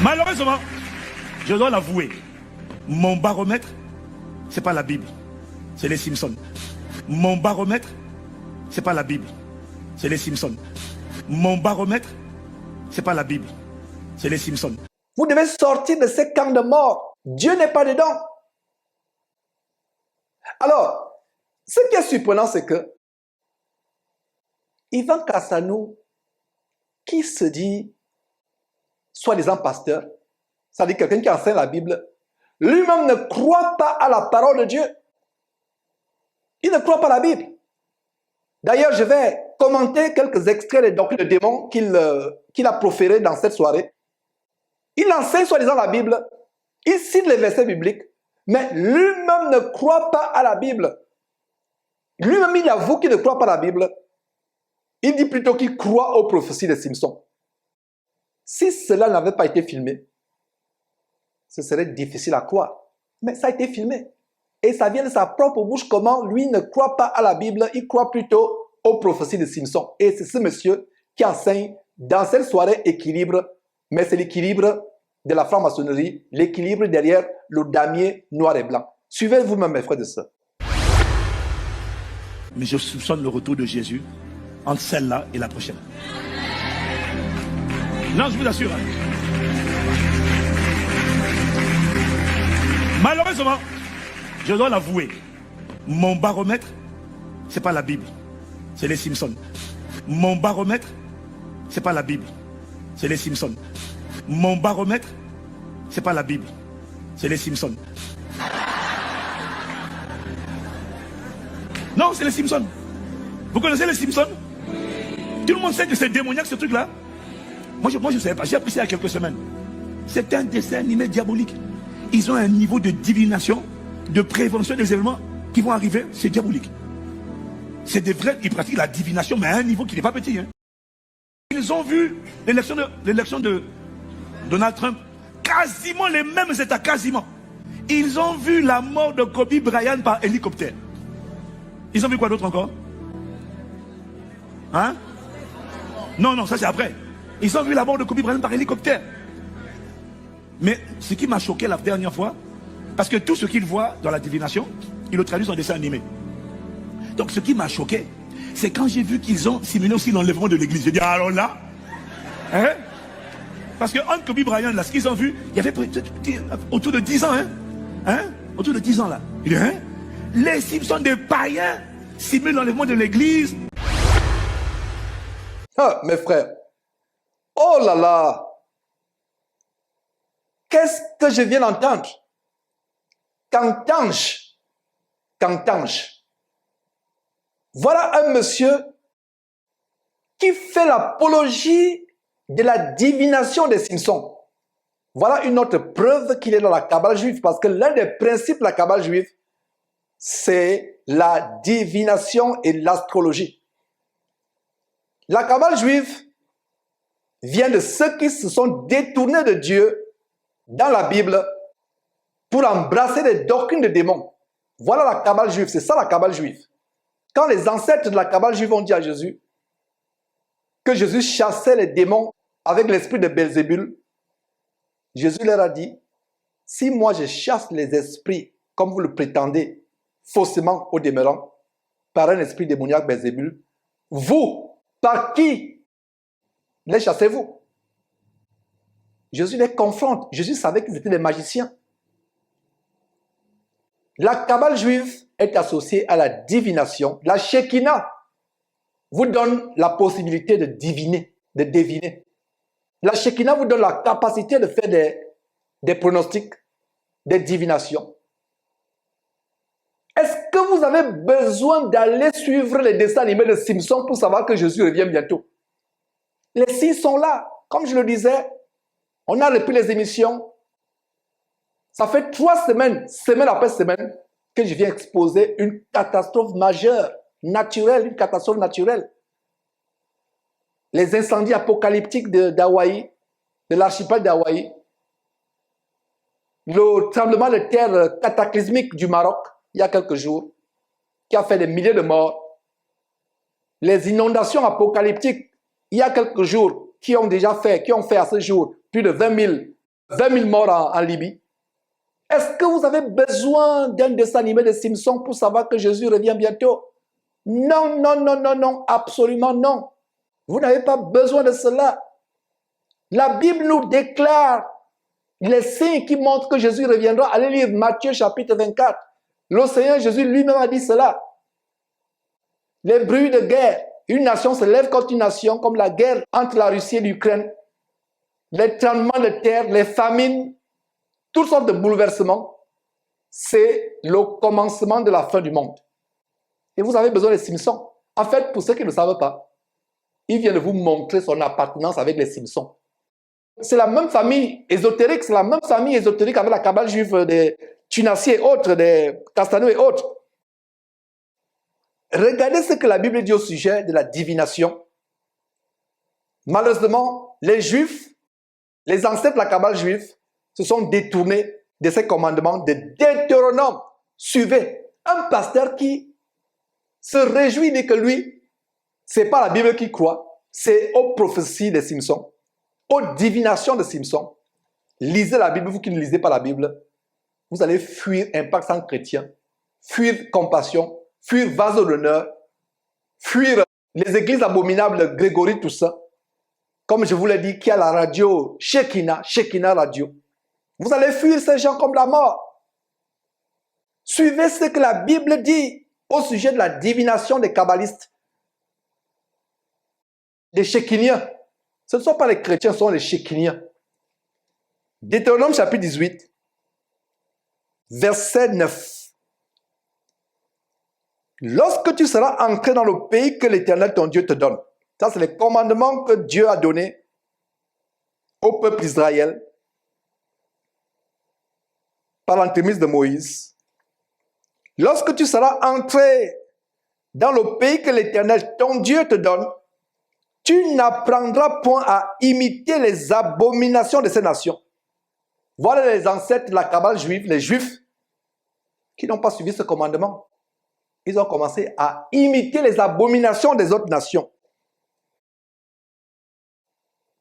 Malheureusement, je dois l'avouer, mon baromètre, c'est pas la Bible, c'est les Simpsons. Mon baromètre, c'est pas la Bible, c'est les Simpsons. Mon baromètre, c'est pas la Bible, c'est les Simpsons. Vous devez sortir de ces camps de mort. Dieu n'est pas dedans. Alors, ce qui est surprenant, c'est que Ivan Cassanou, qui se dit soi-disant pasteur, c'est-à-dire quelqu'un qui enseigne la Bible, lui-même ne croit pas à la parole de Dieu. Il ne croit pas à la Bible. D'ailleurs, je vais commenter quelques extraits des doctrines de démons qu'il a proférés dans cette soirée. Il enseigne soi-disant la Bible, il cite les versets bibliques, mais lui-même ne croit pas à la Bible. Lui-même, il avoue qu'il ne croit pas à la Bible. Il dit plutôt qu'il croit aux prophéties de Simpson. Si cela n'avait pas été filmé, ce serait difficile à croire. Mais ça a été filmé. Et ça vient de sa propre bouche comment lui ne croit pas à la Bible, il croit plutôt aux prophéties de Simpson. Et c'est ce monsieur qui enseigne dans cette soirée équilibre, mais c'est l'équilibre de la franc-maçonnerie, l'équilibre derrière le damier noir et blanc. Suivez vous-même mes frères et sœurs. Mais je soupçonne le retour de Jésus entre celle-là et la prochaine. Non, je vous assure. Malheureusement, je dois l'avouer, mon baromètre, c'est pas la Bible, c'est les Simpsons. Mon baromètre, c'est pas la Bible, c'est les Simpsons. Mon baromètre, c'est pas la Bible, c'est les Simpsons. Non, c'est les Simpsons. Vous connaissez les Simpsons? Tout le monde sait que c'est démoniaque ce truc-là. Moi, je ne savais pas, j'ai appris ça il y a quelques semaines. C'est un dessin animé diabolique. Ils ont un niveau de divination, de prévention des événements qui vont arriver, c'est diabolique. C'est des vrais, ils pratiquent la divination, mais à un niveau qui n'est pas petit. Hein. Ils ont vu l'élection de Donald Trump, quasiment les mêmes états, quasiment. Ils ont vu la mort de Kobe Bryant par hélicoptère. Ils ont vu quoi d'autre encore? Hein? Non, ça c'est après. Ils ont vu la mort de Kobe Bryant par hélicoptère. Mais ce qui m'a choqué la dernière fois, parce que tout ce qu'ils voient dans la divination, ils le traduisent en dessin animé. Donc ce qui m'a choqué, c'est quand j'ai vu qu'ils ont simulé aussi l'enlèvement de l'église. J'ai dit, alors là, hein? Parce que entre Kobe Bryant, là, ce qu'ils ont vu, il y avait autour de 10 ans, hein? Autour de 10 ans, là. Il dit, hein? Les Simpsons des païens simulent l'enlèvement de l'église. Ah, mes frères, oh là là, qu'est-ce que je viens d'entendre? Cantange. Voilà un monsieur qui fait l'apologie de la divination des Simpsons. Voilà une autre preuve qu'il est dans la Kabbale juive, parce que l'un des principes de la Kabbale juive, c'est la divination et l'astrologie. La Kabbale juive vient de ceux qui se sont détournés de Dieu dans la Bible pour embrasser des doctrines de démons. Voilà la Kabbale juive, c'est ça la Kabbale juive. Quand les ancêtres de la Kabbale juive ont dit à Jésus que Jésus chassait les démons avec l'esprit de Belzébul, Jésus leur a dit, si moi je chasse les esprits comme vous le prétendez, faussement au demeurant, par un esprit démoniaque Belzébul, vous, par qui les chassez-vous? Jésus les confronte. Jésus savait qu'ils étaient des magiciens. La Kabbale juive est associée à la divination. La Shekinah vous donne la possibilité de deviner. La Shekinah vous donne la capacité de faire des pronostics, des divinations. Est-ce que vous avez besoin d'aller suivre les dessins animés de Simpson pour savoir que Jésus revient bientôt? Les signes sont là. Comme je le disais, on a repris les émissions. Ça fait 3 semaines, semaine après semaine, que je viens exposer une catastrophe majeure, naturelle, une catastrophe naturelle. Les incendies apocalyptiques d'Hawaï, de l'archipel d'Hawaï, le tremblement de terre cataclysmique du Maroc, il y a quelques jours, qui a fait des milliers de morts, les inondations apocalyptiques, il y a quelques jours, qui ont fait à ce jour plus de 20 000 20 000 morts en Libye. Est-ce que vous avez besoin d'un dessin animé de Simpsons pour savoir que Jésus revient bientôt? Non, non, non, non, non, absolument non. Vous n'avez pas besoin de cela. La Bible nous déclare les signes qui montrent que Jésus reviendra. Allez lire Matthieu chapitre 24. Le Seigneur Jésus lui-même a dit cela. Les bruits de guerre. Une nation se lève contre une nation, comme la guerre entre la Russie et l'Ukraine. Les tremblements de terre, les famines, toutes sortes de bouleversements. C'est le commencement de la fin du monde. Et vous avez besoin des Simpsons. En fait, pour ceux qui ne savent pas, il vient de vous montrer son appartenance avec les Simpsons. C'est la même famille ésotérique, c'est la même famille ésotérique avec la cabale juive des Tunassiers et autres, des Castaneaux et autres. Regardez ce que la Bible dit au sujet de la divination. Malheureusement, les Juifs, les ancêtres de la cabale juive, se sont détournés de ces commandements de Deutéronome. Suivez un pasteur qui se réjouit de que lui, c'est pas la Bible qu'il croit, c'est aux prophéties des Simpsons, aux divinations de Simpsons. Lisez la Bible, vous qui ne lisez pas la Bible, vous allez fuir Impact Sans Chrétien, fuir Compassion, fuir Vase d'honneur, fuir les églises abominables, Grégory, tout ça. Comme je vous l'ai dit, qui a la radio Shekinah Radio. Vous allez fuir ces gens comme la mort. Suivez ce que la Bible dit au sujet de la divination des kabbalistes, des Shekiniens. Ce ne sont pas les chrétiens, ce sont les Shekiniens. Deutéronome chapitre 18, verset 9. Lorsque tu seras ancré dans le pays que l'Éternel ton Dieu te donne, ça c'est les commandements que Dieu a donnés au peuple d'Israël par l'entremise de Moïse. Lorsque tu seras entré dans le pays que l'Éternel ton Dieu te donne, tu n'apprendras point à imiter les abominations de ces nations. Voilà les ancêtres de la cabale juive, les Juifs, qui n'ont pas suivi ce commandement. Ils ont commencé à imiter les abominations des autres nations.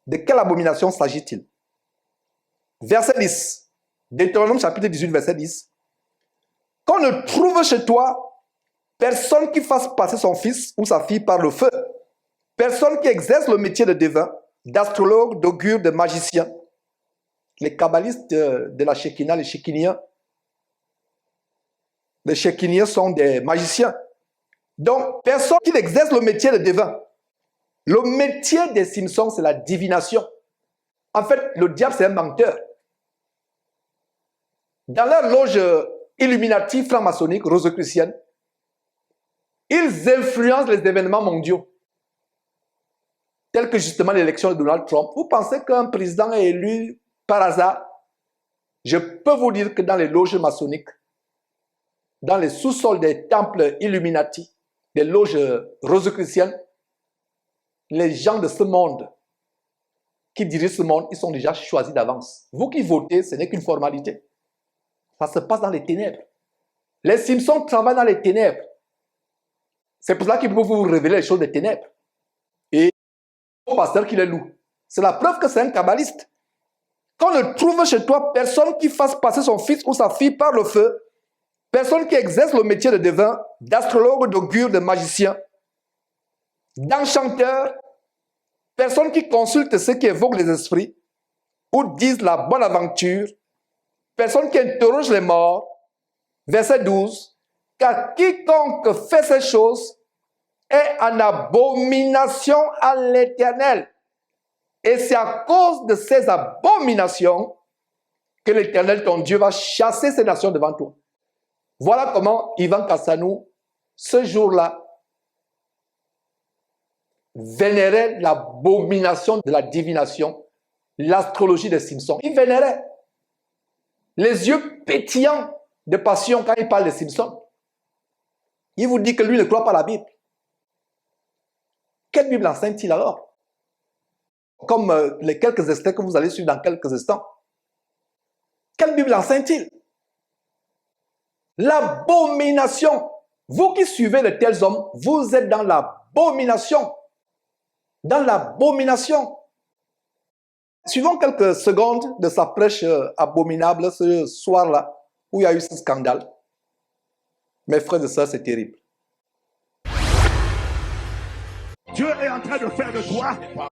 De quelle abomination s'agit-il? Verset 10. Deutéronome chapitre 18, verset 10. Qu'on ne trouve chez toi personne qui fasse passer son fils ou sa fille par le feu. Personne qui exerce le métier de devin, d'astrologue, d'augure, de magicien. Les kabbalistes de la Shekinah, les Shekiniens, sont des magiciens. Donc, personne qui exerce le métier de devin. Le métier des Simpsons, c'est la divination. En fait, le diable, c'est un menteur. Dans leur loge Illuminati franc-maçonnique, rosicrucienne, ils influencent les événements mondiaux, tels que justement l'élection de Donald Trump. Vous pensez qu'un président est élu par hasard? Je peux vous dire que dans les loges maçonniques, dans les sous-sols des temples Illuminati, des loges rosicruciennes, les gens de ce monde qui dirigent ce monde, ils sont déjà choisis d'avance. Vous qui votez, ce n'est qu'une formalité. Ça se passe dans les ténèbres. Les Simpsons travaillent dans les ténèbres. C'est pour ça qu'ils peuvent vous révéler les choses des ténèbres. Et le pasteur qui les loue. C'est la preuve que c'est un kabbaliste. Qu'on ne trouve chez toi personne qui fasse passer son fils ou sa fille par le feu, personne qui exerce le métier de devin, d'astrologue, d'augure, de magicien, d'enchanteur, personne qui consulte ceux qui évoquent les esprits ou disent la bonne aventure, personne qui interroge les morts. Verset 12. Car quiconque fait ces choses est en abomination à l'Éternel. Et c'est à cause de ces abominations que l'Éternel, ton Dieu, va chasser ces nations devant toi. Voilà comment Ivan Kassanou, ce jour-là, vénérait l'abomination de la divination, l'astrologie des Simpsons. Il vénérait. Les yeux pétillants de passion quand il parle des Simpsons. Il vous dit que lui ne croit pas à la Bible. Quelle Bible enseigne-t-il alors? Comme les quelques extraits que vous allez suivre dans quelques instants. Quelle Bible enseigne-t-il? L'abomination. Vous qui suivez de tels hommes, vous êtes dans l'abomination. Dans l'abomination. Suivons quelques secondes de sa prêche abominable ce soir-là, où il y a eu ce scandale. Mes frères et sœurs, c'est terrible. Dieu est en train de faire de toi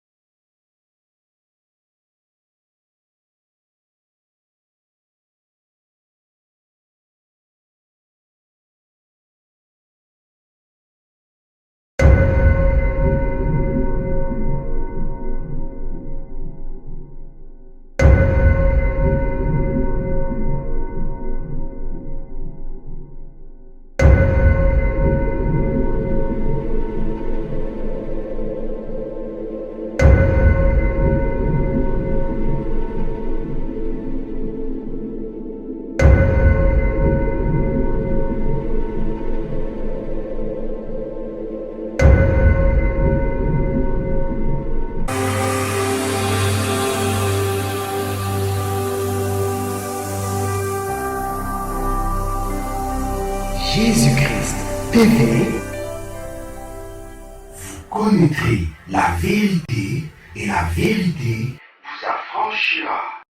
Jésus-Christ TV, vous connaîtrez la vérité et la vérité vous affranchira.